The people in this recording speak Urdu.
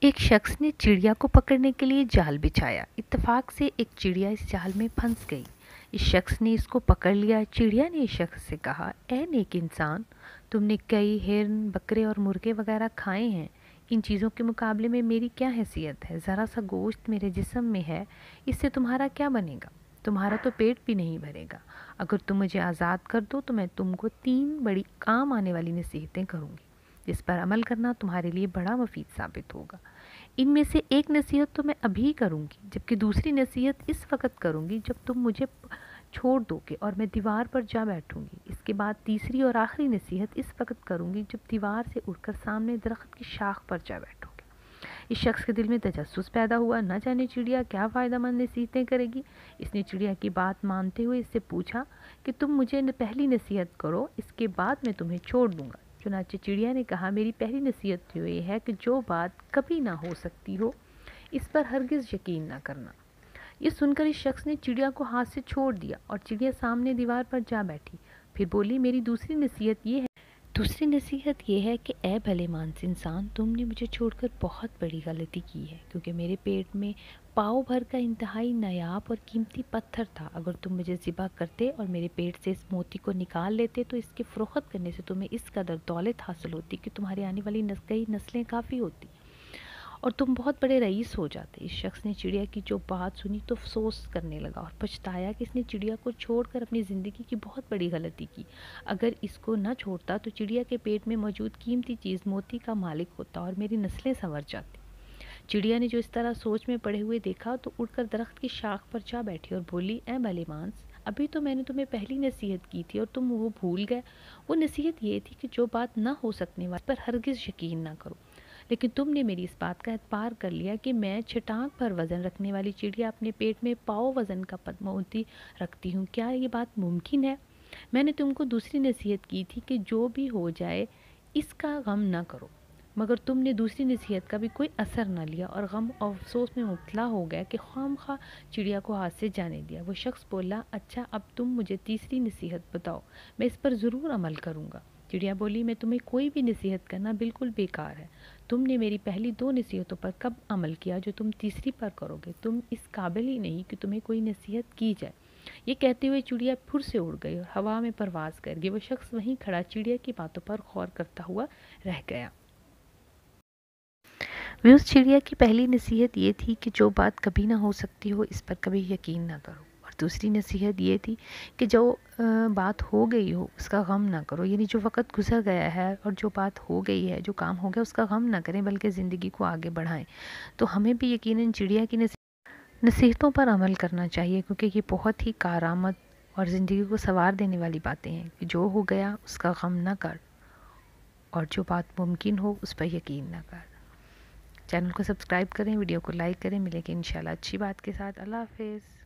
ایک شخص نے چڑیا کو پکڑنے کے لیے جال بچھایا۔ اتفاق سے ایک چڑیا اس جال میں پھنس گئی۔ اس شخص نے اس کو پکڑ لیا۔ چڑیا نے اس شخص سے کہا، اے نیک انسان، تم نے کئی ہرن، بکرے اور مرغے وغیرہ کھائے ہیں۔ ان چیزوں کے مقابلے میں میری کیا حیثیت ہے؟ ذرا سا گوشت میرے جسم میں ہے، اس سے تمہارا کیا بنے گا؟ تمہارا تو پیٹ بھی نہیں بھرے گا۔ اگر تم مجھے آزاد کر دو تو میں تم کو 3 بڑی کام آنے والی نصیحتیں کروں گی، جس پر عمل کرنا تمہارے لیے بڑا مفید ثابت ہوگا۔ ان میں سے ایک نصیحت تو میں ابھی کروں گی، جبکہ دوسری نصیحت اس وقت کروں گی جب تم مجھے چھوڑ دو گے اور میں دیوار پر جا بیٹھوں گی۔ اس کے بعد تیسری اور آخری نصیحت اس وقت کروں گی جب دیوار سے اڑ کر سامنے درخت کی شاخ پر جا بیٹھوں گی۔ اس شخص کے دل میں تجسس پیدا ہوا، نہ جانے چڑیا کیا فائدہ مند نصیحتیں کرے گی۔ اس نے چڑیا کی بات مانتے ہوئے اس سے پوچھا کہ تم مجھے پہلی نصیحت کرو، اس کے بعد میں تمہیں چھوڑ دوں گا۔ چنانچہ چڑیا نے کہا، میری پہلی نصیحت تو یہ ہے کہ جو بات کبھی نہ ہو سکتی ہو اس پر ہرگز یقین نہ کرنا۔ یہ سن کر اس شخص نے چڑیا کو ہاتھ سے چھوڑ دیا اور چڑیا سامنے دیوار پر جا بیٹھی۔ پھر بولی، میری دوسری نصیحت یہ ہے کہ اے بھلے مانس انسان، تم نے مجھے چھوڑ کر بہت بڑی غلطی کی ہے، کیونکہ میرے پیٹ میں پاؤ بھر کا انتہائی نایاب اور قیمتی پتھر تھا۔ اگر تم مجھے ذبح کرتے اور میرے پیٹ سے اس موتی کو نکال لیتے تو اس کے فروخت کرنے سے تمہیں اس قدر دولت حاصل ہوتی کہ تمہاری آنے والی کئی نسلیں کافی ہوتی اور تم بہت بڑے رئیس ہو جاتے۔ اس شخص نے چڑیا کی جو بات سنی تو افسوس کرنے لگا اور پچھتایا کہ اس نے چڑیا کو چھوڑ کر اپنی زندگی کی بہت بڑی غلطی کی۔ اگر اس کو نہ چھوڑتا تو چڑیا کے پیٹ میں موجود قیمتی چیز موتی کا مالک ہوتا اور میری نسلیں سنور جاتی۔ چڑیا نے جو اس طرح سوچ میں پڑے ہوئے دیکھا تو اڑ کر درخت کی شاخ پر جا بیٹھی اور بولی، اے بھلے مانس، ابھی تو میں نے تمہیں پہلی نصیحت کی تھی اور تم وہ بھول گئے۔ وہ نصیحت یہ تھی کہ جو بات نہ ہو سکنے والی پر ہرگز یقین نہ کرو، لیکن تم نے میری اس بات کا اعتبار کر لیا کہ میں چھٹانک پر وزن رکھنے والی چڑیا اپنے پیٹ میں پاؤ وزن کا موتی رکھتی ہوں۔ کیا یہ بات ممکن ہے؟ میں نے تم کو دوسری نصیحت کی تھی کہ جو بھی ہو جائے اس کا غم نہ کرو، مگر تم نے دوسری نصیحت کا بھی کوئی اثر نہ لیا اور غم اور افسوس میں مبتلا ہو گیا کہ خواہ مخواہ چڑیا کو ہاتھ سے جانے دیا۔ وہ شخص بولا، اچھا اب تم مجھے تیسری نصیحت بتاؤ، میں اس پر ضرور عمل کروں گا۔ چڑیا بولی، میں تمہیں کوئی بھی نصیحت کرنا بالکل بیکار ہے۔ تم نے میری پہلی 2 نصیحتوں پر کب عمل کیا جو تم تیسری پر کرو گے؟ تم اس قابل ہی نہیں کہ تمہیں کوئی نصیحت کی جائے۔ یہ کہتے ہوئے چڑیا پھر سے اڑ گئی اور ہوا میں پرواز کر گئی۔ وہ شخص وہیں کھڑا چڑیا کی باتوں پر غور کرتا ہوا رہ گیا۔ اس چڑیا کی پہلی نصیحت یہ تھی کہ جو بات کبھی نہ ہو سکتی ہو اس پر کبھی یقین نہ کرو، اور دوسری نصیحت یہ تھی کہ جو بات ہو گئی ہو اس کا غم نہ کرو، یعنی جو وقت گزر گیا ہے اور جو بات ہو گئی ہے، جو کام ہو گیا اس کا غم نہ کریں بلکہ زندگی کو آگے بڑھائیں۔ تو ہمیں بھی یقیناً چڑیا کی نصیحتوں پر عمل کرنا چاہیے، کیونکہ یہ بہت ہی کارآمد اور زندگی کو سنوار دینے والی باتیں ہیں کہ جو ہو گیا اس کا غم نہ کر اور جو بات ممکن ہو اس پر یقین نہ کر۔ چینل کو سبسکرائب کریں، ویڈیو کو لائک کریں۔ ملیں گے انشاءاللہ اچھی بات کے ساتھ۔ اللہ حافظ۔